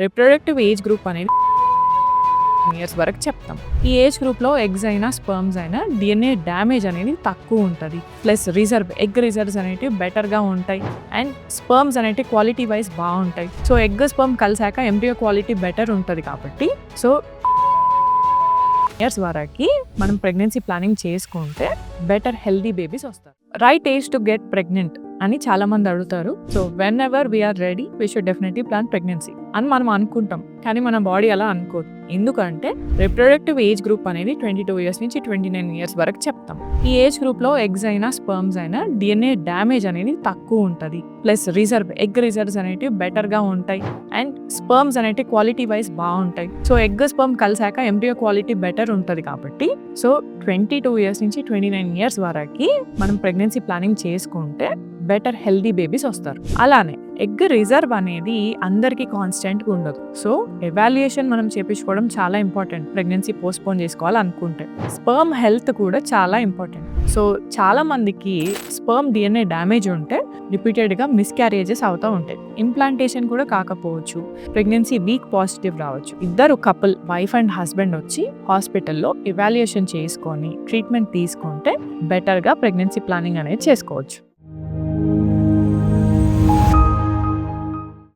Reproductive age group అనేది years వరకు చెప్తాం. ఈ ఏజ్ గ్రూప్లో ఎగ్స్ అయినా స్పర్మ్స్ అయినా DNA డ్యామేజ్ అనేది తక్కువ ఉంటుంది. ప్లస్ ఎగ్ రిజర్వ్స్ అనేవి బెటర్గా ఉంటాయి అండ్ స్పర్మ్స్ అనేవి క్వాలిటీ వైజ్ బాగుంటాయి. సో ఎగ్ స్పర్మ్ కలిసాక ఎంబ్రియో క్వాలిటీ బెటర్ ఉంటుంది కాబట్టి సో ఇయర్స్ వరకు మనం ప్రెగ్నెన్సీ ప్లానింగ్ చేసుకుంటే బెటర్ హెల్దీ బేబీస్ వస్తారు. Right age to get pregnant అని చాలా మంది అడుగుతారు. So whenever we're ready we should definitely plan pregnancy అని మనం అనుకుంటాం, కానీ మన బాడీ అలా అనుకోదు. ఎందుకంటే రిప్రొడక్టివ్ ఏజ్ గ్రూప్ అనేది 22 ఇయర్స్ నుంచి 29 ఇయర్స్ వరకు చెప్తాం. ఈ ఏజ్ గ్రూప్లో ఎగ్స్ అయినా స్పర్మ్స్ అయినా DNA డ్యామేజ్ అనేది తక్కువ ఉంటుంది. ప్లస్ ఎగ్ రిజర్వ్స్ అనేవి బెటర్గా ఉంటాయి అండ్ స్పర్మ్స్ అనేవి క్వాలిటీ వైజ్ బాగుంటాయి. సో ఎగ్ స్పర్మ్ కలిసాక ఎంబ్రియో క్వాలిటీ బెటర్ ఉంటుంది కాబట్టి సో 22 ఇయర్స్ నుంచి 29 ఇయర్స్ వరకు మనం ప్రెగ్నెన్సీ ప్లానింగ్ చేసుకుంటే బెటర్ హెల్దీ బేబీస్ వస్తారు. అలానే ఎగ్ రిజర్వ్ అనేది అందరికీ కాన్స్టెంట్గా ఉండదు. సో ఎవాల్యుయేషన్ మనం చేపించుకోవడం చాలా ఇంపార్టెంట్ ప్రెగ్నెన్సీ పోస్ట్పోన్ చేసుకోవాలనుకుంటే. స్పర్మ్ హెల్త్ కూడా చాలా ఇంపార్టెంట్. సో చాలా మందికి స్పర్మ్ DNA డ్యామేజ్ ఉంటే రిపీటెడ్గా మిస్క్యారేజెస్ అవుతూ ఉంటాయి. ఇంప్లాంటేషన్ కూడా కాకపోవచ్చు, ప్రెగ్నెన్సీ వీక్ పాజిటివ్ రావచ్చు. ఇద్దరు కపుల్ వైఫ్ అండ్ హస్బెండ్ వచ్చి హాస్పిటల్లో ఎవాల్యుయేషన్ చేసుకొని ట్రీట్మెంట్ తీసుకుంటే బెటర్గా ప్రెగ్నెన్సీ ప్లానింగ్ అనేది చేసుకోవచ్చు.